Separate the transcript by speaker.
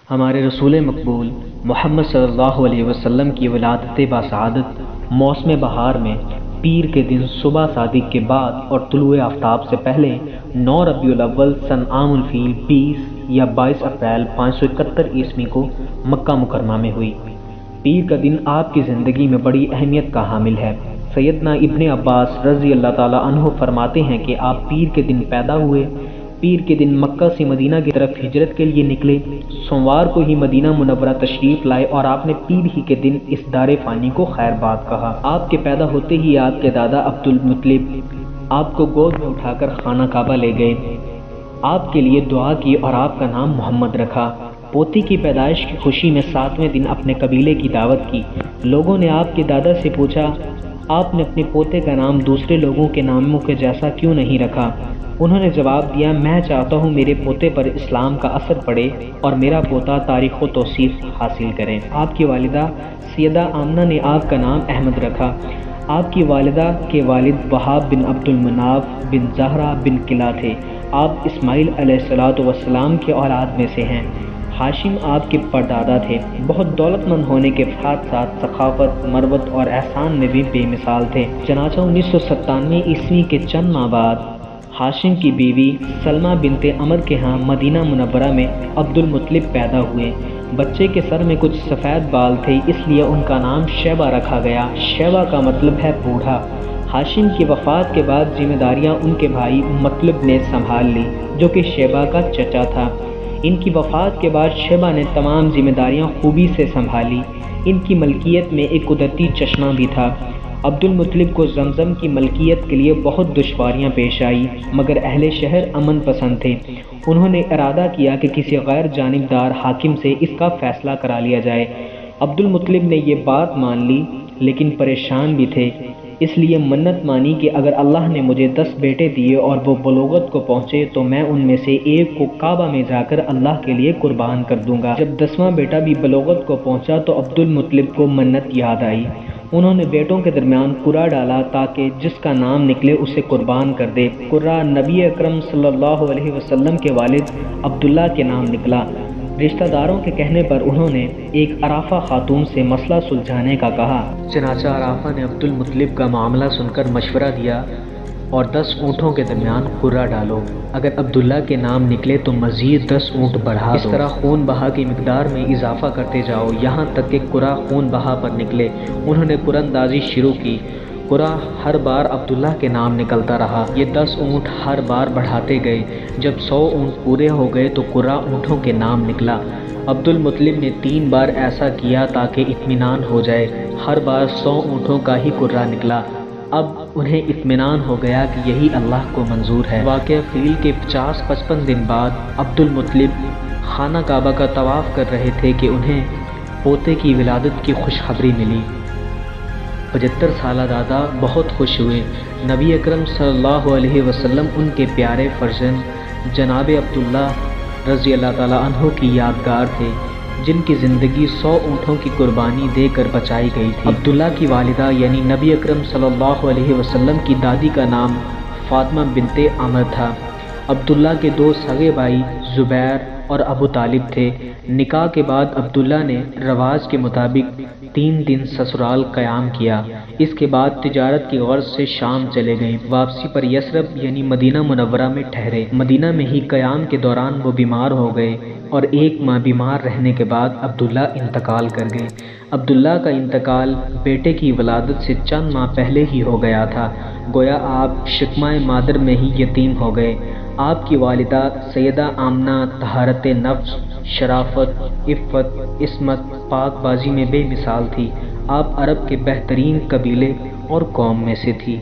Speaker 1: ہمارے رسول مقبول محمد صلی اللہ علیہ وسلم کی ولادت باسعادت موسم بہار میں پیر کے دن صبح صادق کے بعد اور طلوع آفتاب سے پہلے 9 ربیع الاول سن عام الفیل 20 یا 22 اپریل 571 عیسوی کو مکہ مکرمہ میں ہوئی۔ پیر کا دن آپ کی زندگی میں بڑی اہمیت کا حامل ہے۔ سیدنا ابن عباس رضی اللہ تعالیٰ عنہ فرماتے ہیں کہ آپ پیر کے دن پیدا ہوئے، پیر کے دن مکہ سے مدینہ کی طرف ہجرت کے لیے نکلے، سوموار کو ہی مدینہ منورہ تشریف لائے اور آپ نے پیر ہی کے دن اس دار فانی کو خیر بات کہا۔ آپ کے پیدا ہوتے ہی آپ کے دادا عبد المطلب آپ کو گود میں اٹھا کر خانہ کعبہ لے گئے، آپ کے لیے دعا کی اور آپ کا نام محمد رکھا۔ پوتی کی پیدائش کی خوشی میں 7ویں دن اپنے قبیلے کی دعوت کی۔ لوگوں نے آپ کے دادا سے پوچھا، آپ نے اپنے پوتے کا نام دوسرے لوگوں کے ناموں کے جیسا کیوں نہیں رکھا؟ انہوں نے جواب دیا، میں چاہتا ہوں میرے پوتے پر اسلام کا اثر پڑے اور میرا پوتا تاریخ و توصیف حاصل کرے۔ آپ کی والدہ سیدہ آمنہ نے آپ کا نام احمد رکھا۔ آپ کی والدہ کے والد وہاب بن عبد المناف بن زہرہ بن کلہ تھے۔ آپ اسماعیل علیہ السلام کے اولاد میں سے ہیں۔ ہاشم آپ کے پردادا تھے۔ بہت دولت مند ہونے کے ساتھ ساتھ سخاوت، مروت اور احسان میں بھی بے مثال تھے۔ چنانچہ 1997 عیسوی کے چند ماہ بعد ہاشم کی بیوی سلمہ بنت عمر کے ہاں مدینہ منورہ میں عبد المطلب پیدا ہوئے۔ بچے کے سر میں کچھ سفید بال تھے، اس لیے ان کا نام شیبہ رکھا گیا۔ شیبہ کا مطلب ہے بوڑھا۔ ہاشم کی وفات کے بعد ذمہ داریاں ان کے بھائی مطلب نے سنبھال لی، جو کہ شیبہ کا چچا تھا۔ ان کی وفات کے بعد شیبہ نے تمام ذمہ داریاں خوبی سے سنبھالی۔ ان کی ملکیت میں ایک قدرتی چشمہ بھی تھا۔ عبد المطلب کو زمزم کی ملکیت کے لیے بہت دشواریاں پیش آئی، مگر اہل شہر امن پسند تھے۔ انہوں نے ارادہ کیا کہ کسی غیر جانبدار حاکم سے اس کا فیصلہ کرا لیا جائے۔ عبد المطلب نے یہ بات مان لی، لیکن پریشان بھی تھے، اس لیے منت مانی کہ اگر اللہ نے مجھے 10 بیٹے دیے اور وہ بلوغت کو پہنچے تو میں ان میں سے ایک کو کعبہ میں جا کر اللہ کے لیے قربان کر دوں گا۔ جب 10واں بیٹا بھی بلوغت کو پہنچا تو عبد المطلب کو منت یاد آئی۔ انہوں نے بیٹوں کے درمیان قرعہ ڈالا تاکہ جس کا نام نکلے اسے قربان کر دے۔ قرعہ نبی اکرم صلی اللہ علیہ وسلم کے والد عبداللہ کے نام نکلا۔ رشتہ داروں کے کہنے پر انہوں نے ایک عرافہ خاتون سے مسئلہ سلجھانے کا کہا۔ چنانچہ عرافہ نے عبد المطلب کا معاملہ سن کر مشورہ دیا اور 10 اونٹوں کے درمیان قرعہ ڈالو، اگر عبداللہ کے نام نکلے تو مزید 10 اونٹ بڑھا دو۔ اس طرح خون بہا کی مقدار میں اضافہ کرتے جاؤ یہاں تک کہ قرعہ خون بہا پر نکلے۔ انہوں نے قرعہ اندازی شروع کی۔ قرعہ ہر بار عبداللہ کے نام نکلتا رہا۔ یہ 10 اونٹ ہر بار بڑھاتے گئے۔ جب 100 اونٹ پورے ہو گئے تو قرعہ اونٹوں کے نام نکلا۔ عبد المطلب نے 3 بار ایسا کیا تاکہ اطمینان ہو جائے۔ ہر بار 100 اونٹوں کا ہی قرعہ نکلا۔ اب انہیں اطمینان ہو گیا کہ یہی اللہ کو منظور ہے۔ واقعہ فیل کے 50-55 دن بعد عبد المطلب خانہ کعبہ کا طواف کر رہے تھے کہ انہیں پوتے کی ولادت کی خوشخبری ملی۔ 75 سالہ دادا بہت خوش ہوئے۔ نبی اکرم صلی اللہ علیہ وسلم ان کے پیارے فرزند جناب عبداللہ رضی اللہ تعالیٰ عنہ کی یادگار تھے، جن کی زندگی 100 اونٹوں کی قربانی دے کر بچائی گئی تھی۔ عبداللہ کی والدہ یعنی نبی اکرم صلی اللہ علیہ وسلم کی دادی کا نام فاطمہ بنت عمر تھا۔ عبداللہ کے 2 سگے بھائی زبیر اور ابو طالب تھے۔ نکاح کے بعد عبداللہ نے رواج کے مطابق 3 دن سسرال قیام کیا۔ اس کے بعد تجارت کی غرض سے شام چلے گئے۔ واپسی پر یثرب یعنی مدینہ منورہ میں ٹھہرے۔ مدینہ میں ہی قیام کے دوران وہ بیمار ہو گئے اور 1 ماہ بیمار رہنے کے بعد عبداللہ انتقال کر گئے۔ عبداللہ کا انتقال بیٹے کی ولادت سے چند ماہ پہلے ہی ہو گیا تھا، گویا آپ شکمہ مادر میں ہی یتیم ہو گئے۔ آپ کی والدہ سیدہ آمنہ طہارت نفس، شرافت، عفت، عصمت، پاک بازی میں بے مثال تھی۔ آپ عرب کے بہترین قبیلے اور قوم میں سے تھی۔